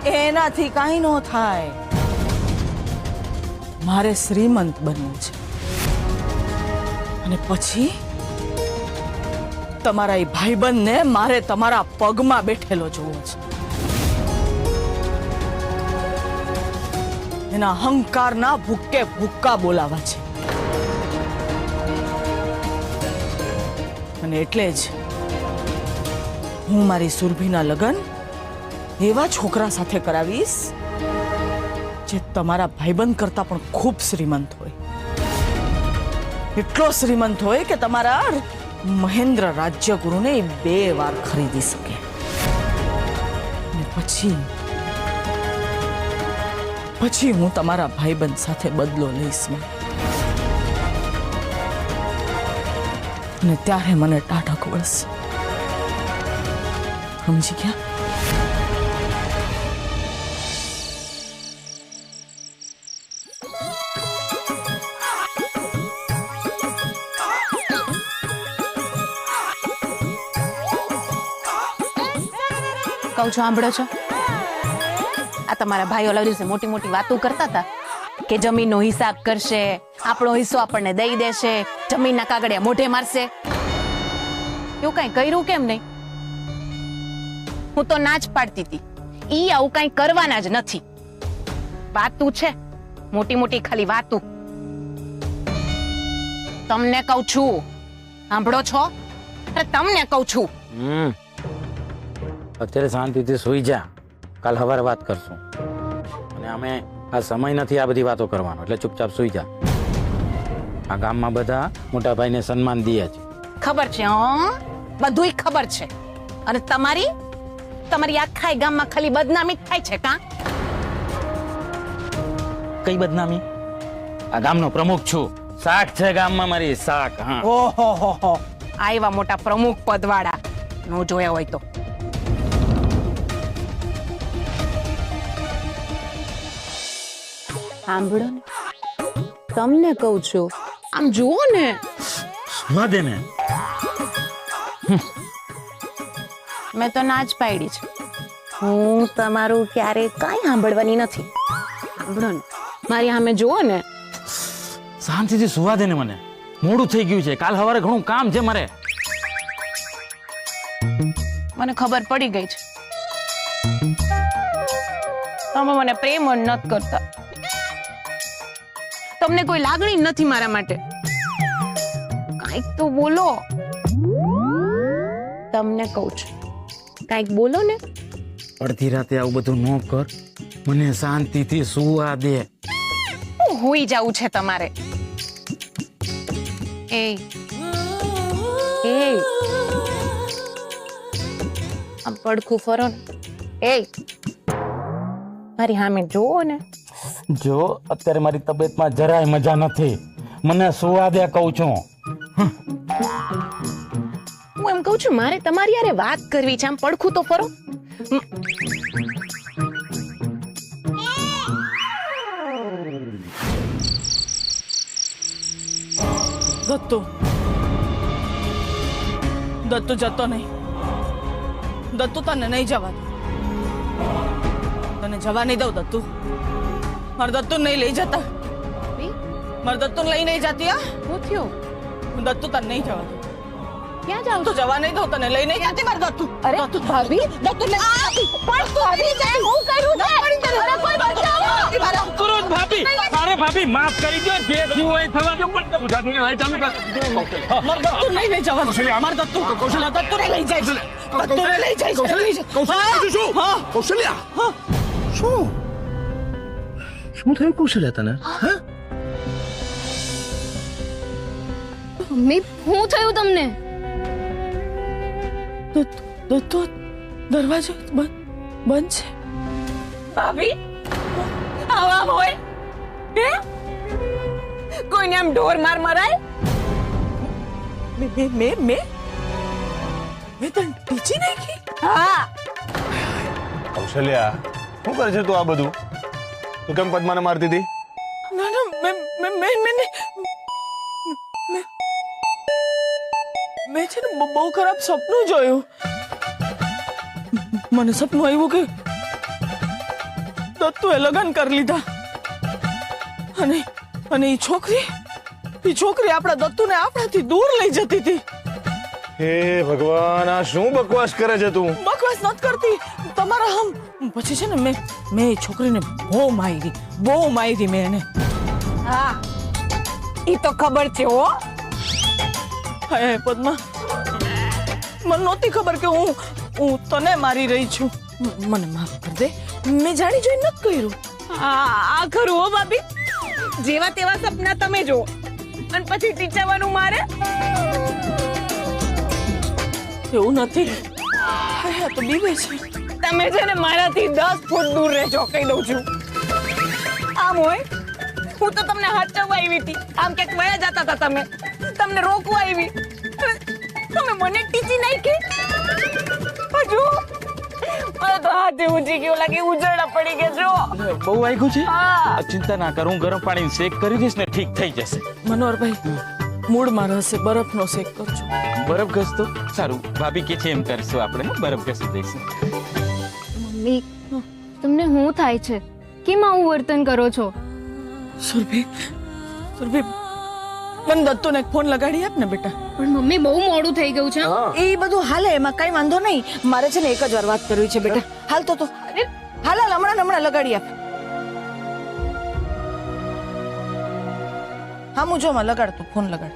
એનાથી કાંઈ ન થાય. મારે શ્રીમંત બનવું છે અને પછી તમારા એ ભાઈબંધને મારે તમારા પગમાં બેઠેલો જોવો છે. એના અહંકારના ભૂક્કે ભૂક્કા બોલાવા છે અને એટલે જ હું મારી સુરભીના લગ્ન એવા છોકરા સાથે કરાવીશ જે તમારા ભાઈબંધ કરતા પણ ખૂબ શ્રીમંત હોય. એટલો શ્રીમંત હોય કે તમારા મહેન્દ્ર રાજ્યગુરુને 2 વાર ખરીદી શકે. અને પછી હું તમારા ભાઈબંધ સાથે બદલો લઈશ અને ત્યારે મને ટાઢક વળશે. સમજી ગયા? કહું છો સાંભળો છો? આ તમારા ભાઈઓ ઓલા દિવસે મોટી મોટી વાતો કરતા હતા કે જમીનનો હિસાબ કરશે, આપણો હિસ્સો આપણને દઈ દેશે, જમીનના કાગળિયા મોઢે મારશે. એવું કઈ કર્યું કેમ નહીં? હું તો ના જ પાડતી હતી, ઈ આવું કઈ કરવાના જ નથી. વાતું છે, મોટી મોટી ખાલી વાતું. તમને કહું છું, સાંભળો છો? અરે તમને કહું છું. અત્યારે શાંતિથી સુઈ જા, કાલ સવારે વાત કરશું. અને અમે આ સમય નથી આ બધી વાતો કરવાનો, એટલે ચૂપચાપ સુઈ જા. આ ગામમાં બધા મોટા ભાઈને સન્માન દે છે. ખબર છે, હા, બધુંય ખબર છે. અને તમારી આખા ગામમાં ખાલી બદનામી થાય છે કા? કઈ બદનામી? આ ગામનો પ્રમુખ છું, શાક છે ગામમાં મારી, શાક. હા, ઓહો, આ એવા મોટા પ્રમુખ પદવાળા નો જોયા હોય તો. સાંભળો ને, તમને કહું છું, આમ જુઓ ને. વાદે ને મેં તો ના જ પાડી છે. હું તમારું ક્યારેય કાંઈ સાંભળવાની નથી. સાંભળો ને, મારી સામે જુઓ ને. શાંતિથી સુવા દે ને, મને મોડું થઈ ગયું છે, કાલ સવારે ઘણું કામ છે મારે. મને ખબર પડી ગઈ છે, તમે મને પ્રેમ જ નથી કરતા. તમને કોઈ લાગણી નથી મારા માટે. કાંઈક તો બોલો. તમને કહું છું, કાંઈક બોલો ને. અડધી રાતે આવું બધું ન કર, મને શાંતિથી સુવા દે. હોઈ જવું છે તમારે. એ આમ પડખું ફરો ને. એ મારી સામે જોવો ને. જો અત્યારે મારી તબિયતમાં જરાય મજા નથી, મને સુવા દે કહું છું. હું એમ કહું છું, મારે તમારી યારે વાત કરવી છે, આમ પડખું તો ફરો. દત્તુ જતો નહીં. દત્તુ તને નહીં જવા દે. તને જવા નહીં દઉં દત્તુ. મારા દત્તુ નહીં લઈ જતા. મારા દત્તુ લઈ નહીં જતી. શું થયું? દત્તુ તને નહીં જવા દે. ક્યાં જાવ તો જવા નહીં દઉં, તને લઈ નહીં જતી મારા દત્તુ. અરે ભાભી, દત્તુ લે. પણ ભાભી જાય, હું કર્યું છે? અરે કોઈ બચાવો. તુરંત ભાભી, અરે ભાભી માફ કરી દો, જે થયું હોય થવા દો. પણ ગુજરાતી નહીં ચાલુ કર. મારા દત્તુ નહીં લઈ જવા. મારા દત્તુ કૌશલ્યા દત્તુને લઈ જાય. દત્તુને લઈ જાય. કૌશલ્યા શું? હા કૌશલ્યા શું થયું કૌશલ્યા તને? હા, મમ્મી, શું થયું તમને? દત્તુ દરવાજો બંધ છે. ભાભી આવા હોય હે? કોઈને આમ ઢોર માર મરાય? મેં તને ટીચી નાખી? હા. કૌશલ્યા શું કરે છે તું આ બધું? તું કેમ પદ્માને મારતી હતી? ના મેં છે ને બહુ ખરાબ સપનું જોયું. મને સપનું આવ્યું કે દત્તુએ લગ્ન કરી લીધા અને અને એ છોકરી આપણા દત્તુને આપણાથી દૂર લઈ જતી હતી. હે ભગવાન, આ શું બકવાસ કરે છે તું? બકવાસ નથી કરતી તમારા હમ. પછી છે ને મેં એ છોકરીને બહુ મારી મેં એને. હા ઈ તો ખબર છે હો. હે પદ્મા, મને નહોતી ખબર કે હું તને મારી રહી છું. મને માફ કરી દે, મેં જાણી જોઈ નથી કર્યું. આ ખરું હો ભાભી, જેવા તેવા સપના તમે જો અને પછી ટીચાવાનું મારે. એવું નથી. હા તો બીવે છે. તમે છે ને મારાથી 10 ફૂટ દૂર રહેજો, કહી દઉં છું. આમ હોય હું તો તમને હાચવવા આવી હતી, આમ ક્યાંક વયા જતા હતા તમે, તમને રોકવા આવી. તમે મને ટીચી નાખી. હજુ મને તો હાથે ઊંચી ગયો લાગે, ઉજળા પડી ગયા જો. બહુ વાગ્યું છે? હા. ચિંતા ના કર, હું ગરમ પાણી શેક કરી દઈશ ને ઠીક થઈ જશે. મનોહરભાઈ, મૂળમાં રહેશે બરફનો શેક કરજો. બરફ ઘસતો સારું, ભાભી કે છે એમ કરશું આપણે, બરફ ઘસી દઈશું. મમ્મી તમને શું થાય છે? કેમ આવું વર્તન કરો છો? સુરભી, મને દત્તુને એક ફોન લગાડી આપ ને બેટા. પણ મમ્મી બહુ મોડું થઈ ગયું છે. એ બધું હાલે, એમાં કઈ વાંધો નહીં. મારે છે ને એક જ વાર વાત કરવી છે બેટા. હાલ તો હાલ હમણાં લગાડી આપ. હા હું જો માં લગાડ, તું ફોન લગાડ.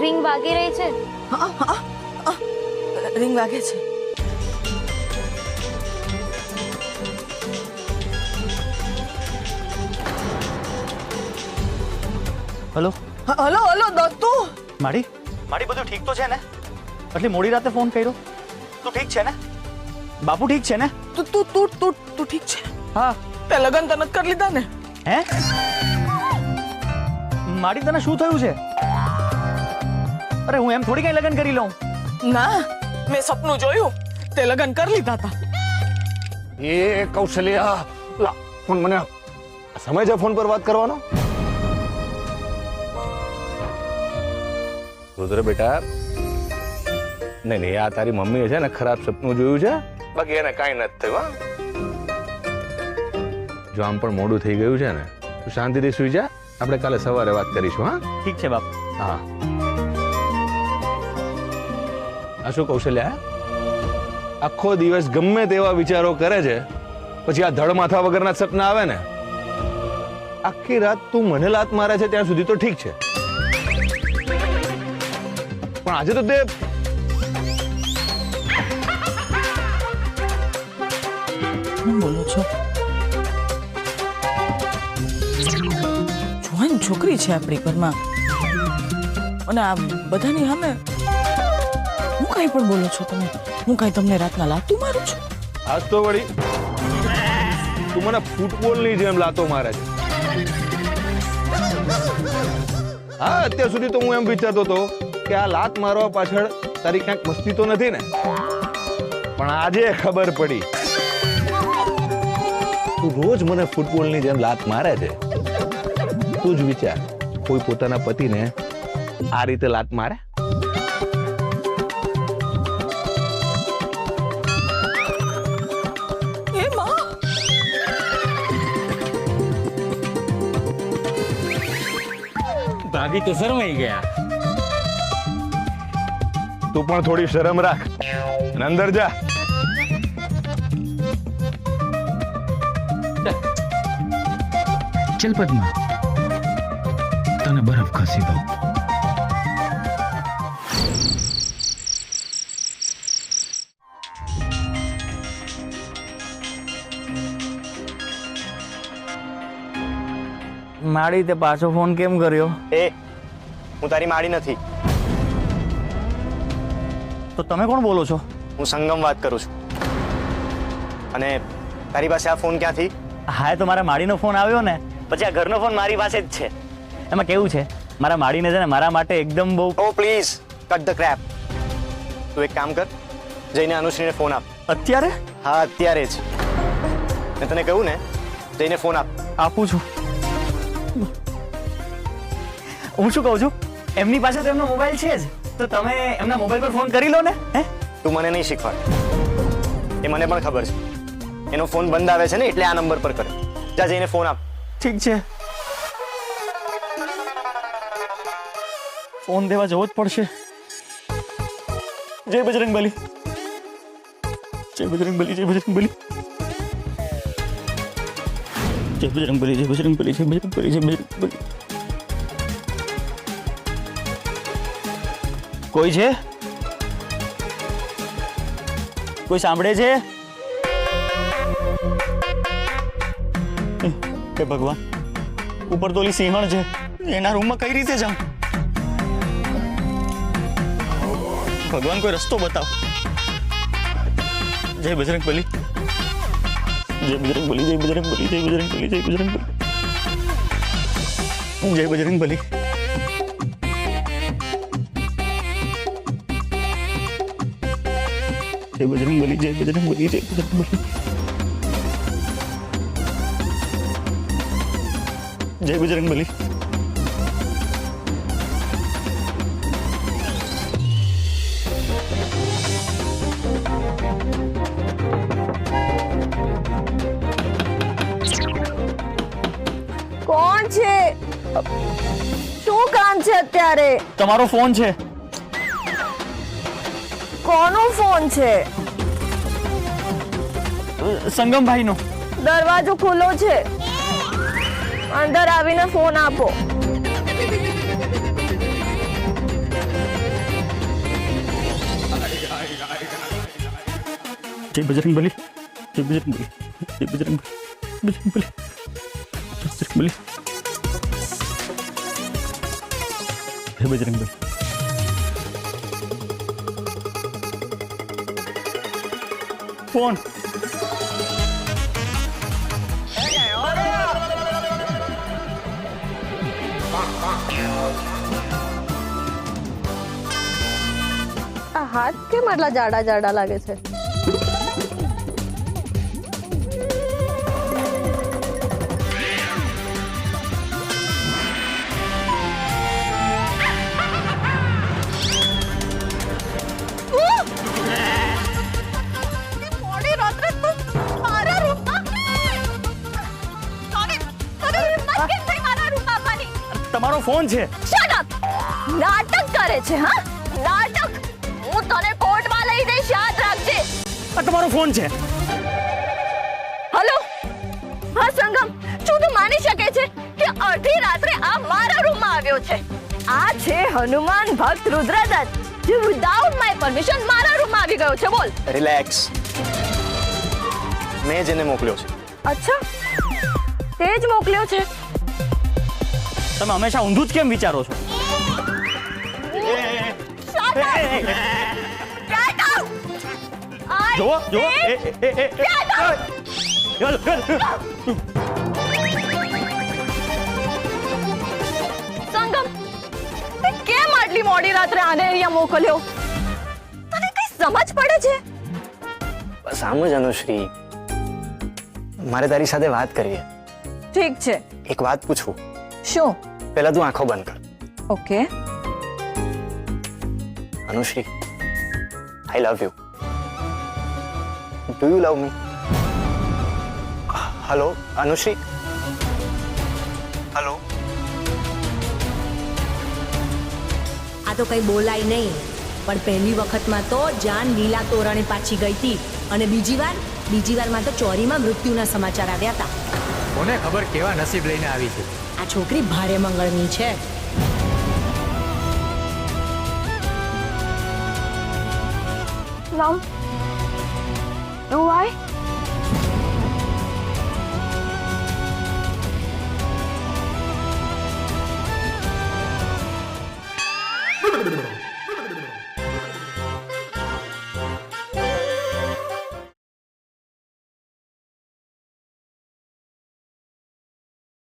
રિંગ વાગી રહી છે. હા રિંગ વાગે છે. Hello hello Dattu. માડી બધું ઠીક તો છે ને? આટલી મોડી રાતે ફોન કર્યો? તું ઠીક છે ને? બાપુ ઠીક છે ને? તું ઠીક છે? હા. તે લગન તને કરી લીધા ને? હે માડી, તને શું થયું છે? અરે હું એમ થોડી કઈ લગ્ન કરી લઉં. ના, મેં સપનું જોયું, તે લગન કરી લીધા હતા. એ કૌશલ્યા, લા ફોન મને આપ. સમય છે ફોન પર વાત કરવાનો? રુદ્ર બેટા, નહીં આ તારી મમ્મીએ છે ને ખરાબ સપનું જોયું છે, બાકી એને કાંઈ નથી થયું. હા, જો આમ પણ મોડું થઈ ગયું છે ને, તું શાંતિથી સુઈ જા, આપણે કાલે સવારે વાત કરીશું. હા ઠીક છે બાપ. હા. આ શું કૌશલ્યા, આખો દિવસ ગમે તેવા વિચારો કરે છે, પછી આ ધડ માથા વગરના સપના આવે ને. આખી રાત તું મને લાત મારે છે ત્યાં સુધી તો ઠીક છે, પણ આજે તો તે શું બોલો છો? જુવાન છોકરી છે આપણી ઘરમાં, અને આ બધાની સામે હું કાંઈ પણ બોલો છો તમે? હું કાંઈ તમને રાતના લાતું મારું છું? આજ તો વળી તું મને ફૂટબોલની જેમ લાતો મારે છે. હા, અત્યાર સુધી તો હું એમ વિચારતો હતો કે આ લાત મારવા પાછળ તારી ક્યાંક મસ્તી તો નથી ને, પણ આજે ખબર પડી તું રોજ મને ફૂટબોલની જેમ લાત મારે છે. તું જ વિચાર, કોઈ પોતાના પતિને આ રીતે લાત મારે? એ માં, ભાભી તો શરમાઈ ગયા. તું પણ થોડી શરમ રાખ અને અંદર જા. ચલ પદ્મા, તને બરફ ખસી દઉં. માડી, તે પાછો ફોન કેમ કર્યો? હું તારી માડી નથી. તો તમે કોણ બોલો છો? હું સંગમ વાત કરું છું. અને તારી પાસે આ ફોન ક્યાંથી? હા, તો મારા માડીનો ફોન આવ્યો ને, પછી આ ઘરનો ફોન મારી પાસે જ છે. એમાં કેવું છે, મારા માડીને છે ને મારા માટે એકદમ બહુ. ઓ પ્લીઝ કટ ધ ક્રેપ. તું એક કામ કર, જઈને અનુશ્રીને ફોન આપ. અત્યારે? હા, અત્યારે જ. મેં તને કહ્યું ને, જઈને ફોન આપ. આપું છું. હું શું કહું છું, એમની પાસે તો એમનો મોબાઈલ છે જ, તો તમે એમના મોબાઈલ પર ફોન કરી લો ને. હે તું મને નહીં શીખવાડ. એ મને પણ ખબર છે. એનો ફોન બંધ આવે છે ને એટલે આ નંબર પર કરે. જા જઈને ફોન આપ. ઠીક છે, ફોન દેવા જવો જ પડશે. જય બજરંગબલી, જય બજરંગબલી, જય બજરંગબલી, જય બજરંગબલી, જય બજરંગબલી, જય બજરંગબલી, જય બજરંગબલી. કોઈ છે? કોઈ સાંભળે છે? હે ભગવાન, ઉપર તો ઓલી સિંહણ છે, એના રૂમમાં કઈ રીતે જાઉં? ભગવાન કોઈ રસ્તો બતાવ. જય બજરંગબલી, જય બજરંગબલી, જય બજરંગબલી, જય બજરંગબલી, જય બજરંગબલી, જય બજરંગબલી. જય બજરંગબલી, જય બજરંગબલી, જય બજરંગબલી, જય બજરંગબલી. કોણ છે? શું કામ છે અત્યારે? તમારો ફોન છે. કોનો ફોન છે? સંગમભાઈનો. દરવાજો ખુલ્લો છે, અંદર આવીને ફોન આપો. જય બજરંગબલી, જય બજરંગબલી, જય બજરંગબલી, બજરંગબલી, બજરંગબલી, જય બજરંગબલી. ફોન. આ હાથ કેમ આટલા જાડા જાડા લાગે છે? તમારો ફોન છે. નાટક કરે છે. હા, નાટક. હું તને કોર્ટમાં લઈ જઈશ, યાદ રાખજે. આ તમારો ફોન છે. હલો, હા સંગમ, શું તું માની શકે છે કે અડધી રાત્રે આ મારા રૂમમાં આવ્યો છે? આ છે હનુમાન ભક્ત રુદ્રદત્ત, જે વિધાઉટ માય પરમિશન મારા રૂમમાં આવી ગયો છે. બોલ. રિલેક્સ. મેં જેને મોકલ્યો છે. અચ્છા, તે જ મોકલ્યો છે? તમે હંમેશા ઊંધું જ કેમ વિચારો છો? જુઓ જુઓ, સંગમ, તે કેમ આટલી મોડી રાત્રે આને અહીંયા મોકલ્યો? તને કઈ સમજ પડે છે? બસ આમ જ અનુશ્રી, મારે તારી સાથે વાત કરવી છે. ઠીક છે. એક વાત પૂછું? શું? પહેલા તું આંખો બંધ કર. Okay. Anushri, I love you. Do you love me? Hello Anushri? Hello? આ તો કઈ બોલાય નહીં, પણ પહેલી વખતમાં તો જાન લીલા તોરણે પાછી ગઈ હતી, અને બીજી વારમાં તો ચોરીમાં મૃત્યુના સમાચાર આવ્યા હતા. કોને ખબર કેવા નસીબ લઈને આવી છે. આ છોકરી ભારે મંગળની છે. Mom, know why?